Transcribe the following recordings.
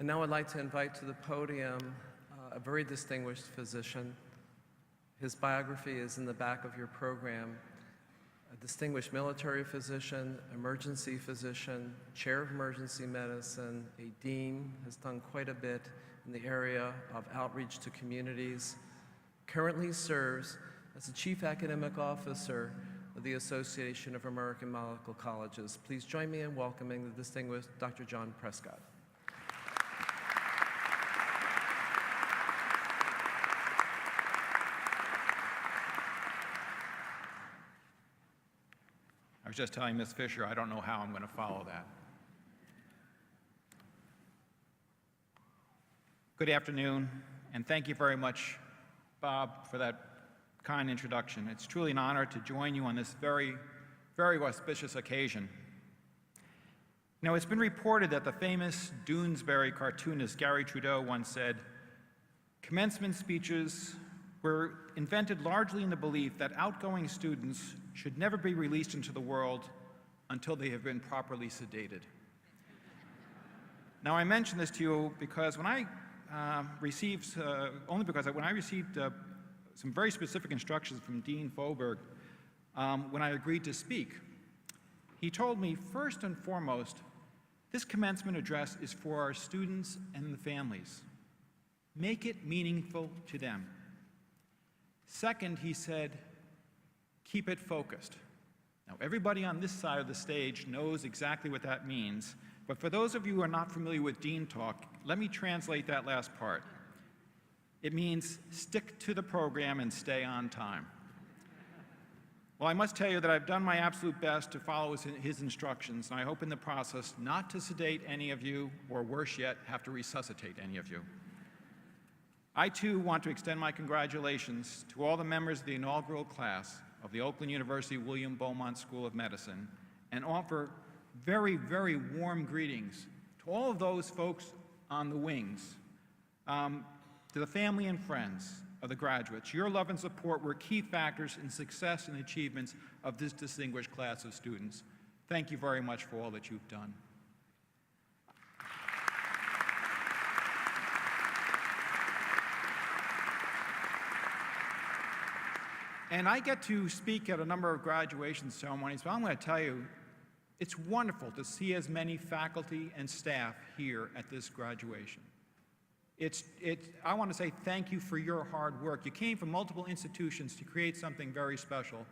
And now I'd like to invite to the podium a very distinguished physician. His biography is in the back of your program. A distinguished military physician, emergency physician, chair of emergency medicine, a dean, has done quite a bit in the area of outreach to communities. Currently serves as the Chief Academic Officer of the Association of American Medical Colleges. Please join me in welcoming the distinguished Dr. John Prescott. I was just telling Ms. Fisher, I don't know how I'm going to follow that. Good afternoon, and thank you very much, Bob, for that kind introduction. It's truly an honor to join you on this very, very auspicious occasion. Now, it's been reported that the famous Doonesbury cartoonist Gary Trudeau once said, "Commencement speeches were invented largely in the belief that outgoing students should never be released into the world until they have been properly sedated." Now, I mention this to you because when I received some very specific instructions from Dean Foberg when I agreed to speak. He told me, first and foremost, this commencement address is for our students and the families. Make it meaningful to them. Second, he said, keep it focused. Now, everybody on this side of the stage knows exactly what that means, but for those of you who are not familiar with Dean Talk, let me translate that last part. It means stick to the program and stay on time. Well, I must tell you that I've done my absolute best to follow his instructions, and I hope in the process not to sedate any of you, or worse yet, have to resuscitate any of you. I, too, want to extend my congratulations to all the members of the inaugural class of the Oakland University William Beaumont School of Medicine, and offer very, very warm greetings to all of those folks on the wings, to the family and friends of the graduates. Your love and support were key factors in success and achievements of this distinguished class of students. Thank you very much for all that you've done. And I get to speak at a number of graduation ceremonies, but I'm going to tell you, it's wonderful to see as many faculty and staff here at this graduation. I want to say thank you for your hard work. You came from multiple institutions to create something very special.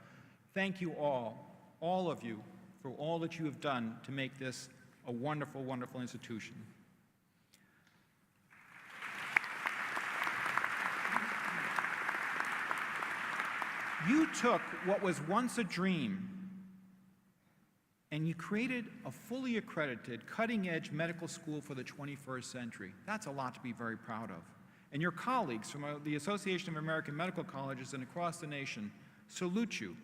Thank you all of you, for all that you have done to make this a wonderful, wonderful institution. You took what was once a dream and you created a fully accredited, cutting-edge medical school for the 21st century. That's a lot to be very proud of. And your colleagues from the Association of American Medical Colleges and across the nation salute you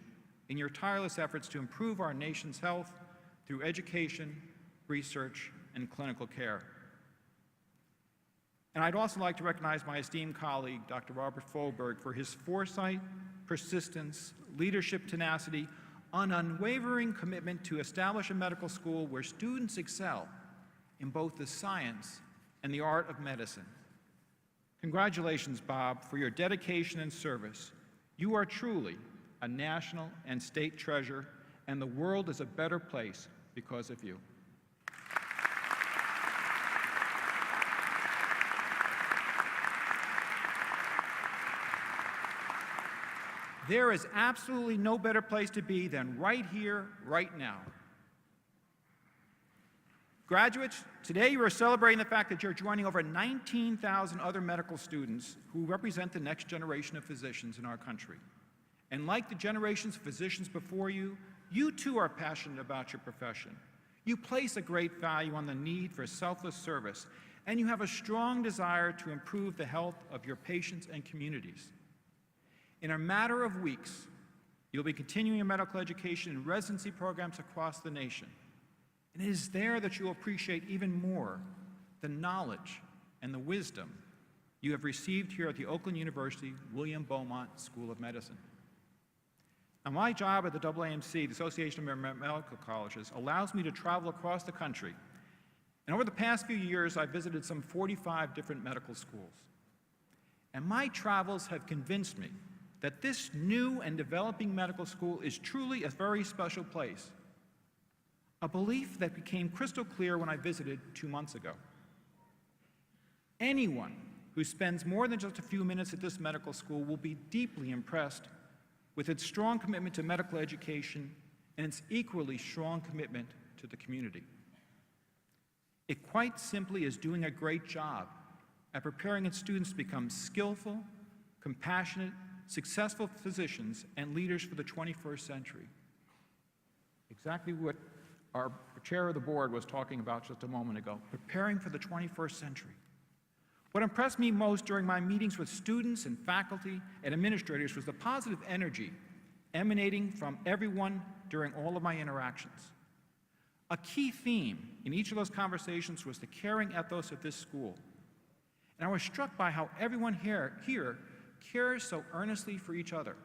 in your tireless efforts to improve our nation's health through education, research, and clinical care. And I'd also like to recognize my esteemed colleague, Dr. Robert Foberg, for his foresight, persistence, leadership tenacity, an unwavering commitment to establish a medical school where students excel in both the science and the art of medicine. Congratulations, Bob, for your dedication and service. You are truly a national and state treasure, and the world is a better place because of you. There is absolutely no better place to be than right here, right now. Graduates, today you are celebrating the fact that you're joining over 19,000 other medical students who represent the next generation of physicians in our country. And like the generations of physicians before you, you too are passionate about your profession. You place a great value on the need for selfless service, and you have a strong desire to improve the health of your patients and communities. In a matter of weeks, you'll be continuing your medical education and residency programs across the nation. And it is there that you'll appreciate even more the knowledge and the wisdom you have received here at the Oakland University William Beaumont School of Medicine. Now, my job at the AAMC, the Association of American Medical Colleges, allows me to travel across the country And over the past few years, I've visited some 45 different medical schools. And my travels have convinced me that this new and developing medical school is truly a very special place, a belief that became crystal clear when I visited 2 months ago. Anyone who spends more than just a few minutes at this medical school will be deeply impressed with its strong commitment to medical education and its equally strong commitment to the community. It quite simply is doing a great job at preparing its students to become skillful, compassionate, successful physicians and leaders for the 21st century. Exactly what our chair of the board was talking about just a moment ago, preparing for the 21st century. What impressed me most during my meetings with students and faculty and administrators was the positive energy emanating from everyone during all of my interactions. A key theme in each of those conversations was the caring ethos of this school. And I was struck by how everyone here cares so earnestly for each other.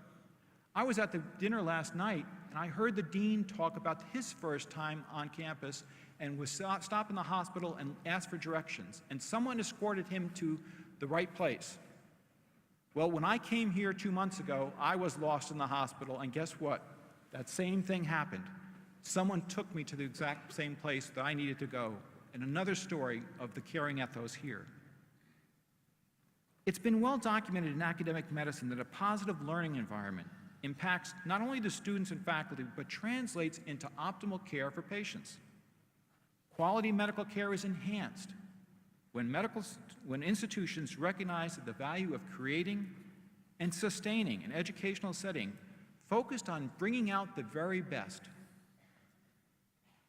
I was at the dinner last night, and I heard the dean talk about his first time on campus and was stopped in the hospital and asked for directions, and someone escorted him to the right place. Well, when I came here 2 months ago, I was lost in the hospital, and guess what? That same thing happened. Someone took me to the exact same place that I needed to go, and another story of the caring ethos here. It's been well documented in academic medicine that a positive learning environment impacts not only the students and faculty, but translates into optimal care for patients. Quality medical care is enhanced when institutions recognize the value of creating and sustaining an educational setting focused on bringing out the very best.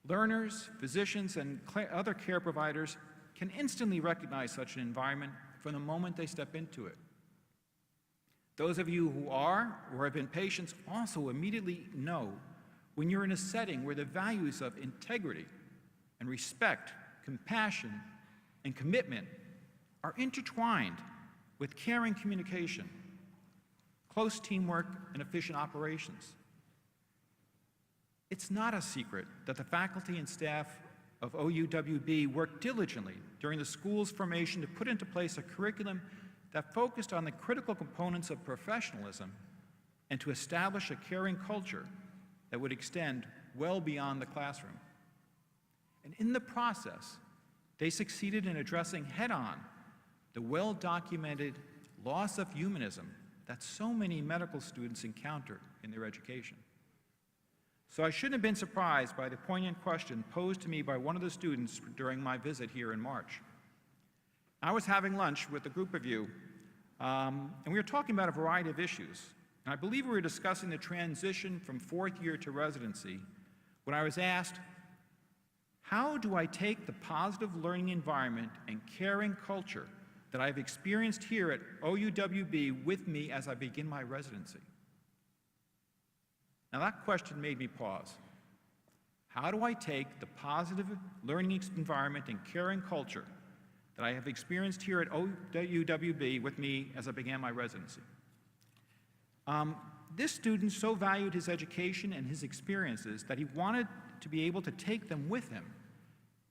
Learners, physicians, and other care providers can instantly recognize such an environment from the moment they step into it. Those of you who are or have been patients also immediately know when you're in a setting where the values of integrity and respect, compassion, and commitment are intertwined with caring communication, close teamwork, and efficient operations. It's not a secret that the faculty and staff of OUWB worked diligently during the school's formation to put into place a curriculum that focused on the critical components of professionalism and to establish a caring culture that would extend well beyond the classroom. And in the process, they succeeded in addressing head-on the well-documented loss of humanism that so many medical students encounter in their education. So I shouldn't have been surprised by the poignant question posed to me by one of the students during my visit here in March. I was having lunch with a group of you, and we were talking about a variety of issues. And I believe we were discussing the transition from fourth year to residency when I was asked, how do I take the positive learning environment and caring culture that I've experienced here at OUWB with me as I begin my residency? Now that question made me pause. How do I take the positive learning environment and caring culture that I have experienced here at OUWB with me as I began my residency? This student so valued his education and his experiences that he wanted to be able to take them with him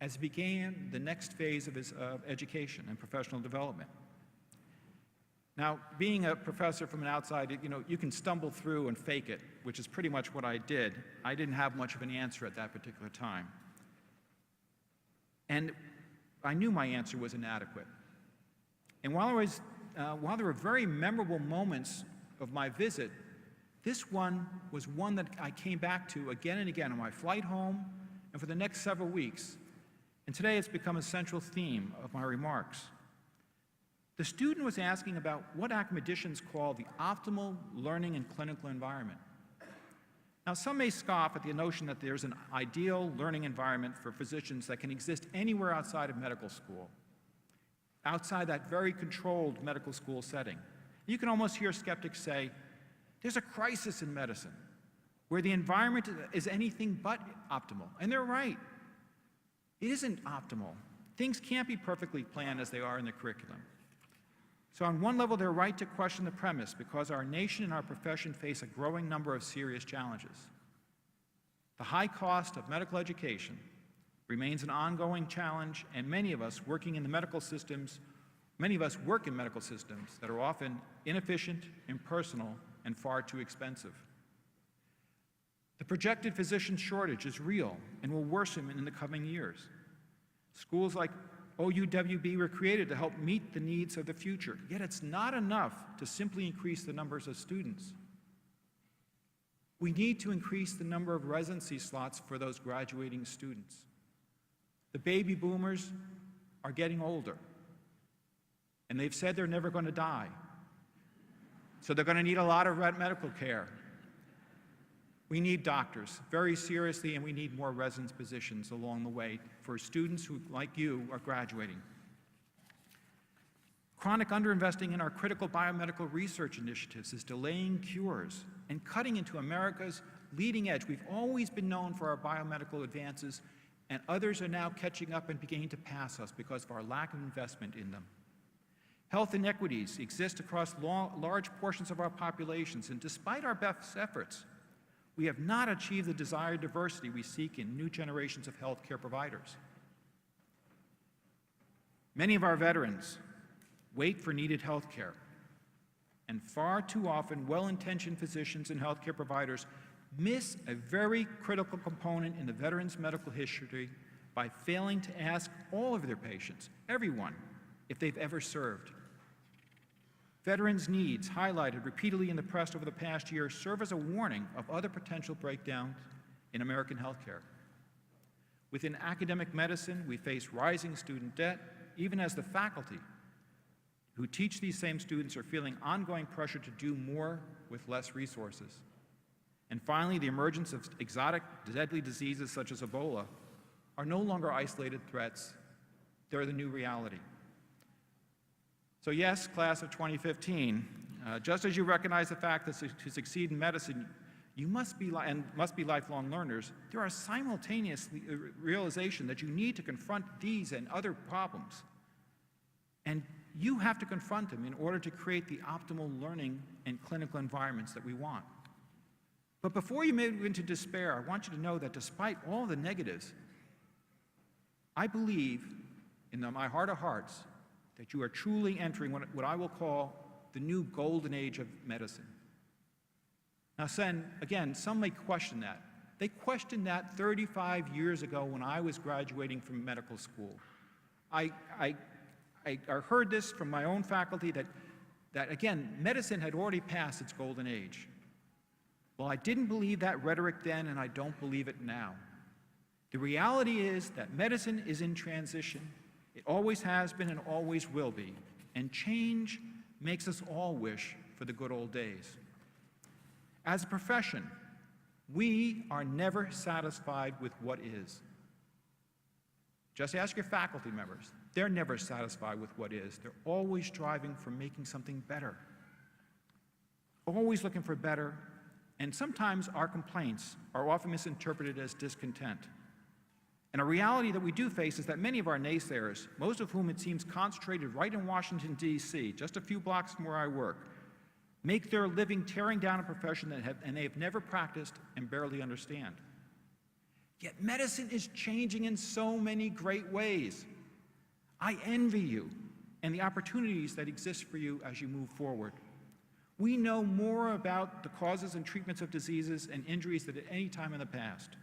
as he began the next phase of his education and professional development. Now, being a professor from an outside, you can stumble through and fake it, which is pretty much what I did. I didn't have much of an answer at that particular time. And I knew my answer was inadequate. And while there were very memorable moments of my visit, this one was one that I came back to again and again on my flight home and for the next several weeks. And today it's become a central theme of my remarks. The student was asking about what academicians call the optimal learning and clinical environment. Now, some may scoff at the notion that there's an ideal learning environment for physicians that can exist anywhere outside of medical school, outside that very controlled medical school setting. You can almost hear skeptics say, there's a crisis in medicine where the environment is anything but optimal. And they're right. It isn't optimal. Things can't be perfectly planned as they are in the curriculum. So on one level, they're right to question the premise because our nation and our profession face a growing number of serious challenges. The high cost of medical education, remains an ongoing challenge, and many of us work in medical systems that are often inefficient, impersonal, and far too expensive. The projected physician shortage is real and will worsen in the coming years. Schools like OUWB were created to help meet the needs of the future, yet it's not enough to simply increase the numbers of students. We need to increase the number of residency slots for those graduating students. The baby boomers are getting older, and they've said they're never going to die. So they're going to need a lot of medical care. We need doctors, very seriously, and we need more residence positions along the way for students who, like you, are graduating. Chronic underinvesting in our critical biomedical research initiatives is delaying cures and cutting into America's leading edge. We've always been known for our biomedical advances, and others are now catching up and beginning to pass us because of our lack of investment in them. Health inequities exist across large portions of our populations, and despite our best efforts, we have not achieved the desired diversity we seek in new generations of healthcare providers. Many of our veterans wait for needed health care, and far too often well-intentioned physicians and healthcare providers miss a very critical component in the veteran's medical history by failing to ask all of their patients, everyone, if they've ever served. Veterans' needs, highlighted repeatedly in the press over the past year, serve as a warning of other potential breakdowns in American healthcare. Within academic medicine, we face rising student debt, even as the faculty who teach these same students are feeling ongoing pressure to do more with less resources. And finally, the emergence of exotic, deadly diseases such as Ebola are no longer isolated threats. They're the new reality. So yes, class of 2015, just as you recognize the fact that to succeed in medicine, you must be lifelong learners, there are simultaneous realization that you need to confront these and other problems. And you have to confront them in order to create the optimal learning and clinical environments that we want. But before you move into despair, I want you to know that despite all the negatives, I believe in my heart of hearts that you are truly entering what I will call the new golden age of medicine. Now, again, some may question that. They questioned that 35 years ago when I was graduating from medical school. I heard this from my own faculty that again, medicine had already passed its golden age. Well, I didn't believe that rhetoric then, and I don't believe it now. The reality is that medicine is in transition. It always has been and always will be. And change makes us all wish for the good old days. As a profession, we are never satisfied with what is. Just ask your faculty members. They're never satisfied with what is. They're always striving for making something better. Always looking for better. And sometimes our complaints are often misinterpreted as discontent. And a reality that we do face is that many of our naysayers, most of whom it seems concentrated right in Washington, D.C., just a few blocks from where I work, make their living tearing down a profession that they have never practiced and barely understand. Yet medicine is changing in so many great ways. I envy you and the opportunities that exist for you as you move forward. We know more about the causes and treatments of diseases and injuries than at any time in the past.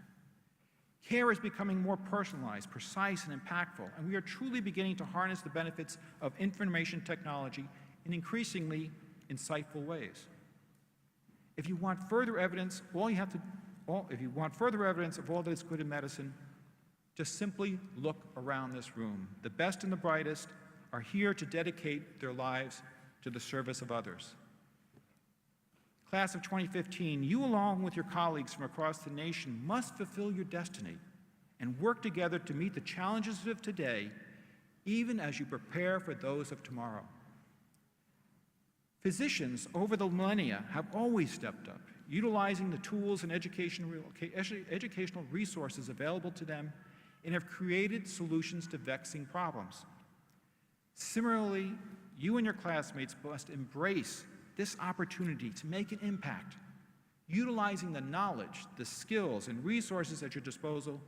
Care is becoming more personalized, precise, and impactful, and we are truly beginning to harness the benefits of information technology in increasingly insightful ways. If you want further evidence, of all that is good in medicine, just simply look around this room. The best and the brightest are here to dedicate their lives to the service of others. Class of 2015, you along with your colleagues from across the nation must fulfill your destiny and work together to meet the challenges of today, even as you prepare for those of tomorrow. Physicians over the millennia have always stepped up, utilizing the tools and educational resources available to them, and have created solutions to vexing problems. Similarly, you and your classmates must embrace this opportunity to make an impact, utilizing the knowledge, the skills, and resources at your disposal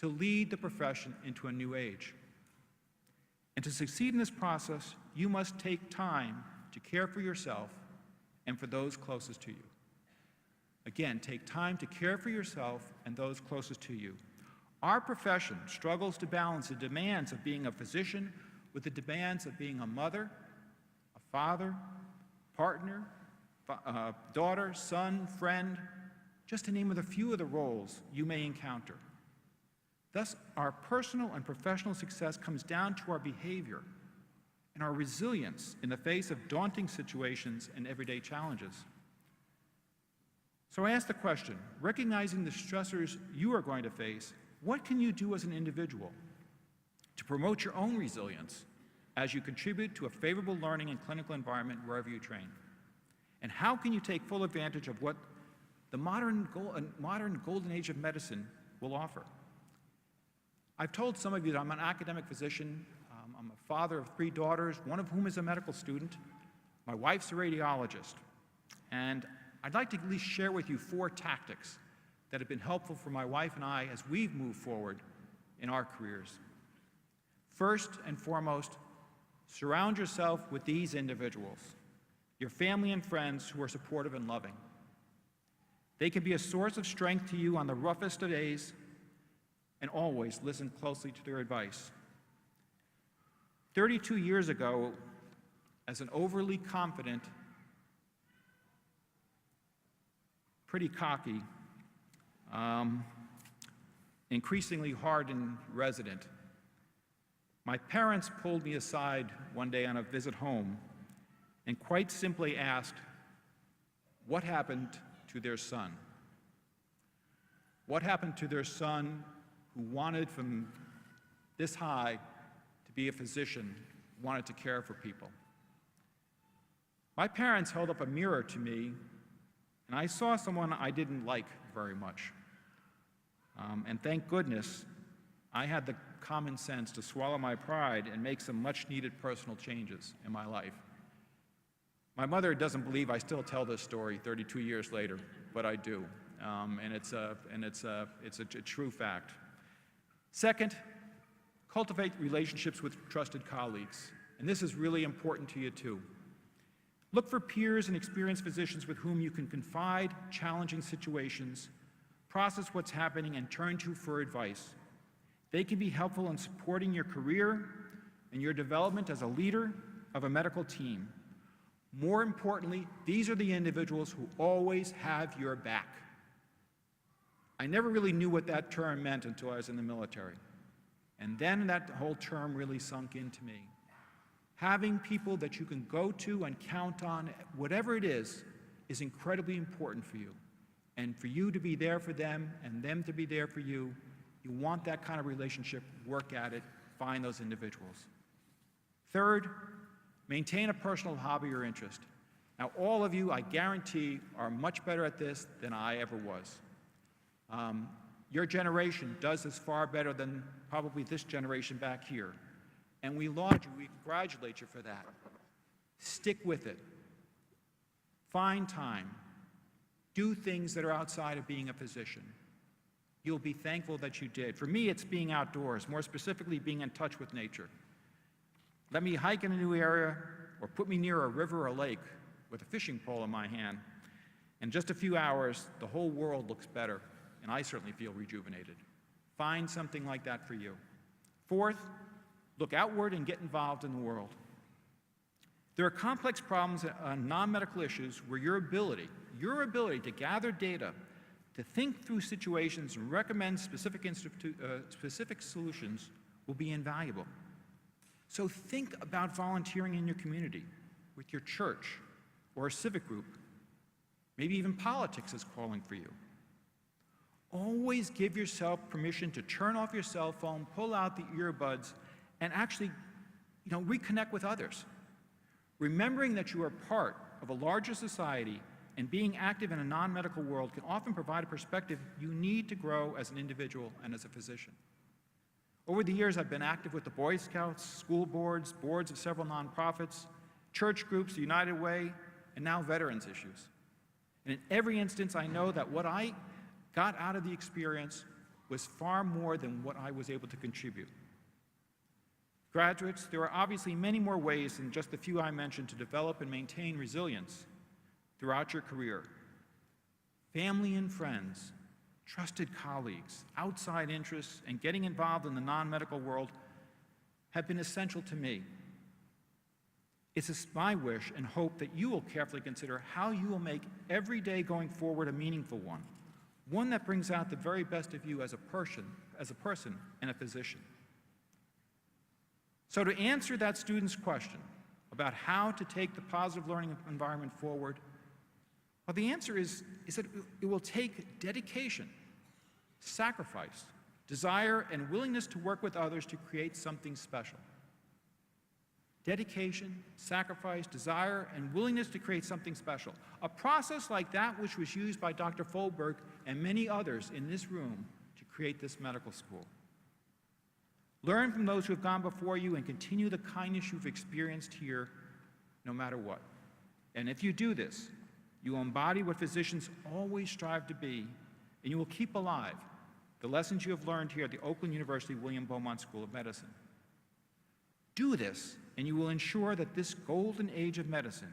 to lead the profession into a new age. And to succeed in this process, you must take time to care for yourself and for those closest to you. Again, take time to care for yourself and those closest to you. Our profession struggles to balance the demands of being a physician with the demands of being a mother, a father, partner, daughter, son, friend, just to name a few of the roles you may encounter. Thus, our personal and professional success comes down to our behavior and our resilience in the face of daunting situations and everyday challenges. So I ask the question, recognizing the stressors you are going to face, what can you do as an individual to promote your own resilience as you contribute to a favorable learning and clinical environment wherever you train? And how can you take full advantage of what the modern golden age of medicine will offer? I've told some of you that I'm an academic physician. I'm a father of 3 daughters, one of whom is a medical student. My wife's a radiologist. And I'd like to at least share with you 4 tactics that have been helpful for my wife and I as we've moved forward in our careers. First and foremost, surround yourself with these individuals, your family and friends who are supportive and loving. They can be a source of strength to you on the roughest of days, and always listen closely to their advice. 32 years ago, as an overly confident, pretty cocky, increasingly hardened resident, my parents pulled me aside one day on a visit home and quite simply asked, what happened to their son? What happened to their son who wanted from this high to be a physician, wanted to care for people? My parents held up a mirror to me, and I saw someone I didn't like very much. And thank goodness, I had the common sense to swallow my pride and make some much-needed personal changes in my life. My mother doesn't believe I still tell this story 32 years later, but I do, and it's a true fact. Second, cultivate relationships with trusted colleagues, and this is really important to you too. Look for peers and experienced physicians with whom you can confide challenging situations, process what's happening, and turn to for advice. They can be helpful in supporting your career and your development as a leader of a medical team. More importantly, these are the individuals who always have your back. I never really knew what that term meant until I was in the military. And then that whole term really sunk into me. Having people that you can go to and count on, whatever it is incredibly important for you. And for you to be there for them and them to be there for you, you want that kind of relationship, work at it, find those individuals. Third, maintain a personal hobby or interest. Now, all of you, I guarantee, are much better at this than I ever was. Your generation does this far better than probably this generation back here. And we laud you, we congratulate you for that. Stick with it. Find time. Do things that are outside of being a physician. You'll be thankful that you did. For me, it's being outdoors, more specifically being in touch with nature. Let me hike in a new area, or put me near a river or lake with a fishing pole in my hand. In just a few hours, the whole world looks better, and I certainly feel rejuvenated. Find something like that for you. Fourth, look outward and get involved in the world. There are complex problems and non-medical issues where your ability to gather data, to think through situations and recommend specific solutions will be invaluable. So think about volunteering in your community, with your church, or a civic group. Maybe even politics is calling for you. Always give yourself permission to turn off your cell phone, pull out the earbuds, and actually, reconnect with others. Remembering that you are part of a larger society and being active in a non-medical world can often provide a perspective you need to grow as an individual and as a physician. Over the years, I've been active with the Boy Scouts, school boards, boards of several nonprofits, church groups, the United Way, and now veterans issues. And in every instance, I know that what I got out of the experience was far more than what I was able to contribute. Graduates, there are obviously many more ways than just the few I mentioned to develop and maintain resilience throughout your career. Family and friends, trusted colleagues, outside interests, and getting involved in the non-medical world have been essential to me. It's my wish and hope that you will carefully consider how you will make every day going forward a meaningful one that brings out the very best of you as a person and a physician. So to answer that student's question about how to take the positive learning environment forward, well, the answer is that it will take dedication, sacrifice, desire, and willingness to work with others to create something special. Dedication, sacrifice, desire, and willingness to create something special. A process like that which was used by Dr. Folberg and many others in this room to create this medical school. Learn from those who have gone before you and continue the kindness you've experienced here, no matter what. And if you do this, you will embody what physicians always strive to be, and you will keep alive the lessons you have learned here at the Oakland University William Beaumont School of Medicine. Do this, and you will ensure that this golden age of medicine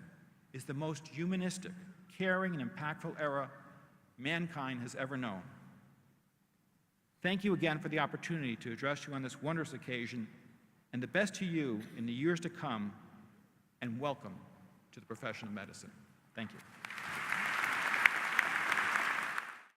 is the most humanistic, caring, and impactful era mankind has ever known. Thank you again for the opportunity to address you on this wondrous occasion, and the best to you in the years to come, and welcome to the profession of medicine. Thank you.